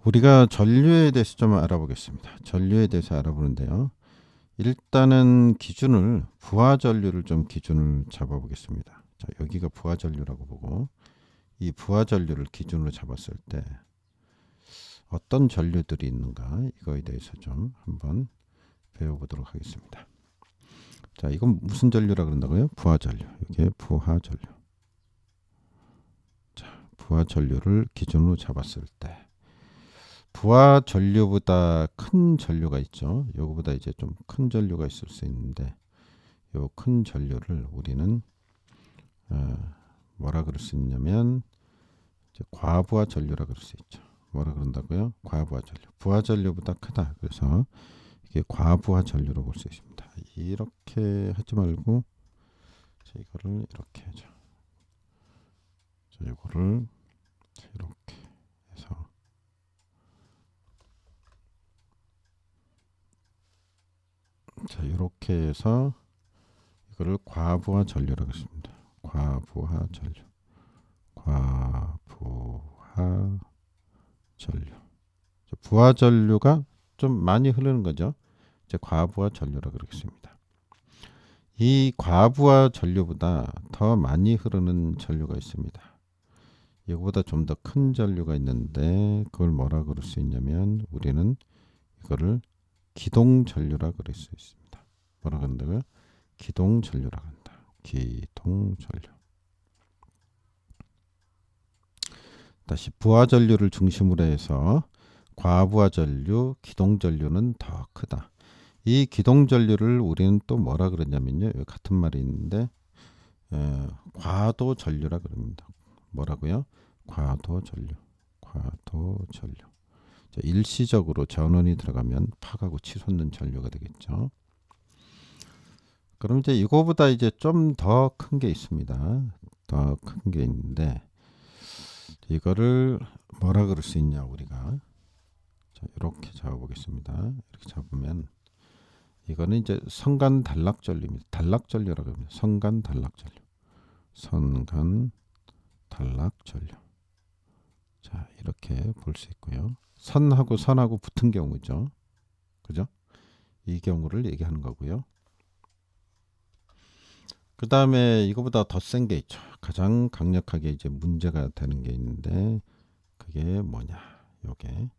우리가 전류에 대해서 좀 알아보겠습니다. 전류에 대해서 알아보는데요. 일단은 기준을 부하 전류를 좀 기준을 잡아보겠습니다. 자, 여기가 부하 전류라고 보고 이 부하 전류를 기준으로 잡았을 때 어떤 전류들이 있는가 이거에 대해서 좀 한번 배워보도록 하겠습니다. 자, 이건 무슨 전류라 그런다고요? 부하 전류. 이게 부하 전류. 자, 부하 전류를 기준으로 잡았을 때 부하 전류보다 큰 전류가 있죠. 요거보다 이제 좀 큰 전류가 있을 수 있는데 요 큰 전류를 우리는 뭐라 그럴 수 있냐면 이제 과부하 전류라 그럴 수 있죠. 뭐라 그런다고요? 과부하 전류. 부하 전류보다 크다. 그래서 이게 과부하 전류로 볼 수 있습니다. 이렇게 하지 말고 이거를 이렇게 하죠. 자, 이거를 이렇게 해서 자, 이렇게 해서 이거를 과부하 전류라고 했습니다. 과부하 전류. 과부하 전류. 부하 전류가 좀 많이 흐르는 거죠. 이제 과부하 전류라고 그러겠습니다. 이 과부하 전류보다 더 많이 흐르는 전류가 있습니다. 이거보다 좀 더 큰 전류가 있는데 그걸 뭐라 그럴 수 있냐면 우리는 이거를 기동 전류라 그럴 수 있습니다. 뭐라 그런다고요? 기동 전류라고 한다. 기동 전류. 다시 부하 전류를 중심으로 해서 과부하 전류, 기동 전류는 더 크다. 이 기동 전류를 우리는 또 뭐라 그러냐면요. 같은 말이 있는데 과도 전류라 그럽니다. 뭐라고요? 과도 전류. 과도 전류. 자, 일시적으로 전원이 들어가면 파가고 치솟는 전류가 되겠죠. 그럼 이제 이거보다 이제 좀 더 큰 게 있습니다. 더 큰 게 있는데 이거를 뭐라 그럴 수 있냐 우리가. 자, 이렇게 잡아보겠습니다. 이렇게 잡으면 이거는 이제 성간 단락전류입니다. 단락전류라고 합니다. 성간 단락전류. 성간 단락전류. 자, 이렇게 볼 수 있고요. 선하고 선하고 붙은 경우죠. 그죠? 이 경우를 얘기하는 거고요. 그 다음에 이거보다 더 센 게 있죠. 가장 강력하게 이제 문제가 되는 게 있는데 그게 뭐냐? 요게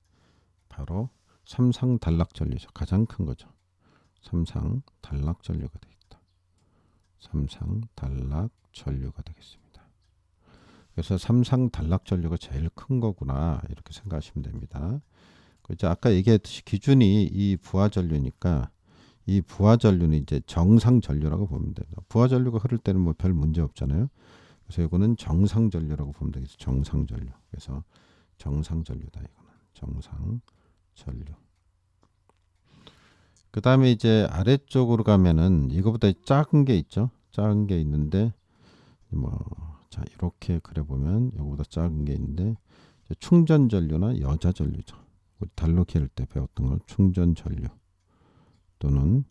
바로 삼상 단락전류죠. 가장 큰 거죠. 삼상 단락전류가 되겠다. 삼상 단락전류가 되겠습니다. 그래서 삼상 단락전류가 제일 큰 거구나 이렇게 생각하시면 됩니다. 이제 아까 얘기했듯이 기준이 이 부하전류니까 이 부하전류는 이제 정상전류라고 보면 됩니다. 부하전류가 흐를 때는 뭐 별 문제 없잖아요. 그래서 이거는 정상전류라고 보면 되겠죠. 정상전류. 그래서 정상전류다 이거는 정상전류. 그 다음에 이제 아래쪽으로 가면은 이거보다 작은 게 있죠. 작은 게 있는데 자 이렇게 그려보면 이거보다 작은 게 있는데 충전전류나 여자전류죠. 우리 달로 기를 때 배웠던 걸 충전전류 또는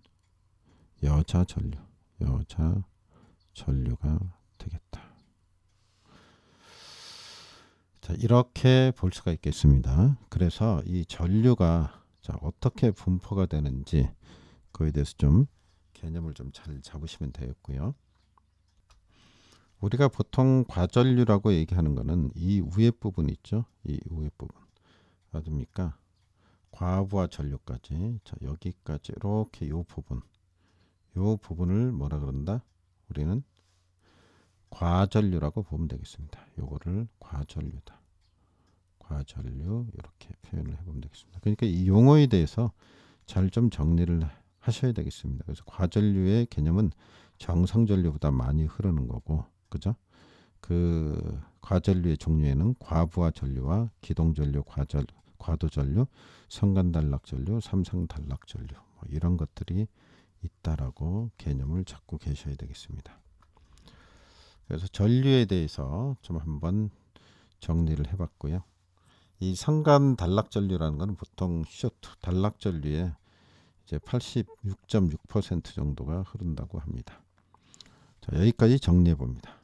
여자전류 여자전류가 되겠다. 자, 이렇게 볼 수가 있겠습니다. 그래서 이 전류가 자, 어떻게 분포가 되는지 그에 대해서 좀 개념을 좀 잘 잡으시면 되겠고요. 우리가 보통 과전류라고 얘기하는 거는 이 위에 부분 있죠. 이 위에 부분 맞습니까? 과부하 전류까지 자, 여기까지 이렇게 요 부분을 뭐라 그런다? 우리는 과전류라고 보면 되겠습니다. 요거를 과전류다. 과전류 이렇게 표현을 해보면 되겠습니다. 그러니까 이 용어에 대해서 잘 좀 정리를 하셔야 되겠습니다. 그래서 과전류의 개념은 정상전류보다 많이 흐르는 거고, 그죠? 그 과전류의 종류에는 과부하 전류와 기동전류, 과도전류, 성간단락전류, 삼상단락전류 뭐 이런 것들이 있다라고 개념을 잡고 계셔야 되겠습니다. 그래서 전류에 대해서 좀 한번 정리를 해봤고요. 이 성간 단락전류라는 것은 보통 쇼트 단락전류의 이제 86.6% 정도가 흐른다고 합니다. 자, 여기까지 정리해 봅니다.